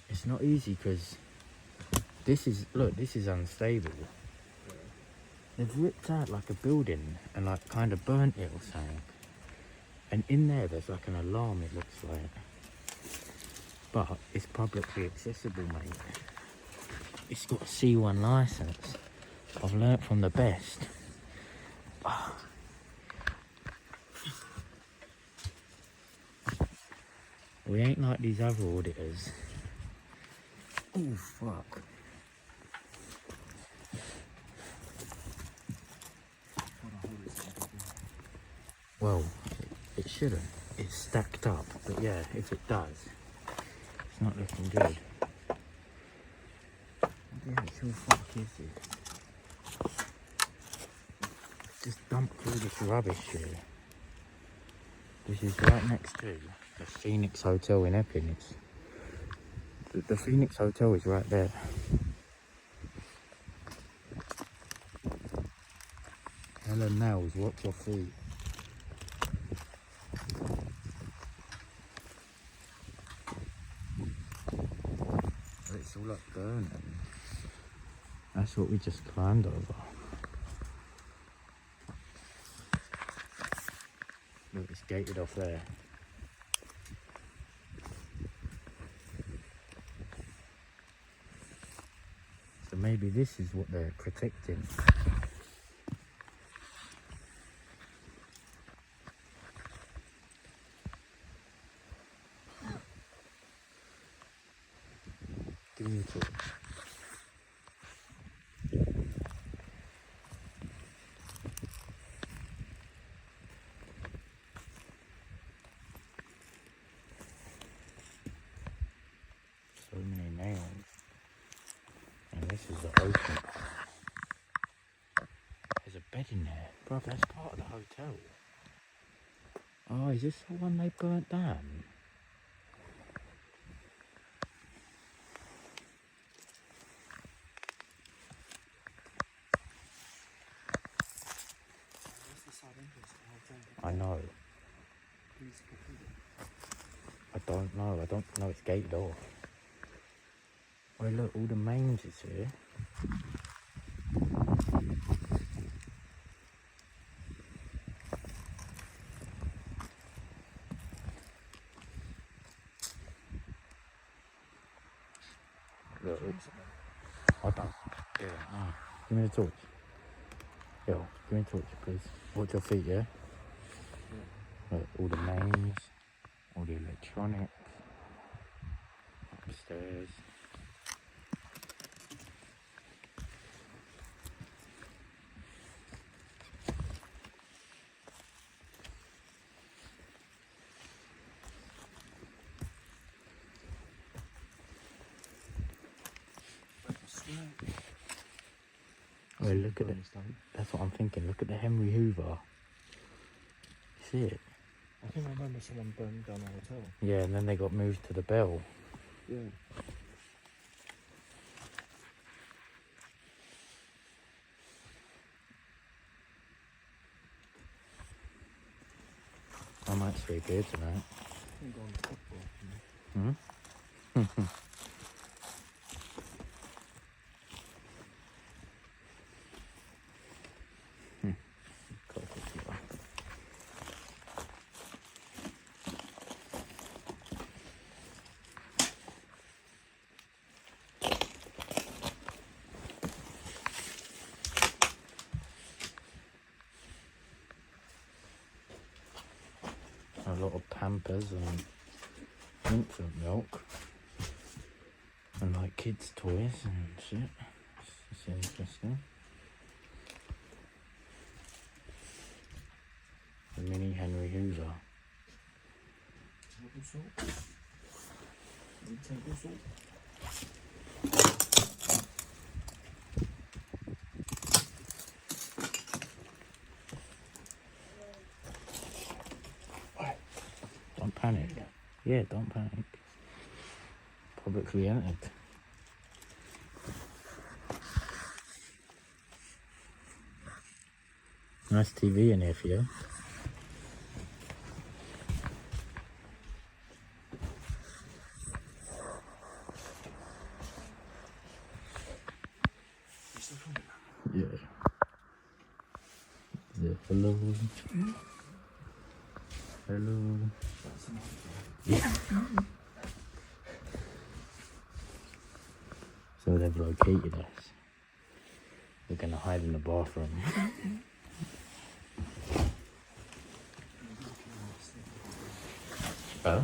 It's not easy because this is unstable. They've ripped out like a building and like kind of burnt it or something. And in there's like an alarm, it looks like. But it's publicly accessible, mate. It's got a C1 license. I've learnt from the best. We ain't like these other auditors. Oh, fuck. Well, it shouldn't. It's stacked up, but yeah, if it does, it's not looking good. What the actual fuck is it? Just dumped all this rubbish here. This is right next to the Phoenix Hotel in Epping. The Phoenix Hotel is right there. Helen Nails, watch your feet. It's all like burning. That's what we just climbed over. Look, it's gated off there. So maybe this is what they're protecting. Give me a torch. So many nails. And this is the open. There's a bed in there. Bro, that's part of the hotel. Oh, is this the one they burnt down? I know. I don't know. I don't know it's gated off. Oh look, all the mains is here. Look, I don't. Yeah, no. Give me the torch. Yo, give me the torch, please. Watch your feet, yeah? Look, all the mains, all the electronics, upstairs. Oh, look at it. That's what I'm thinking. Look at the Henry Hoover. See it? I think I remember someone burned down a hotel. Yeah, and then they got moved to the Bell. Yeah. I might sleep here tonight. I'm going to football. Hmm? A lot of Pampers and infant milk and like kids' toys and shit. It's interesting. The mini Henry Hoover. Table salt. Table salt. Don't panic. Yeah, don't panic. Publicly entered. Nice TV in here for you. Yeah, hello. Hello. That's enough. Yeah. So they've located us. We're gonna hide in the bathroom. Oh?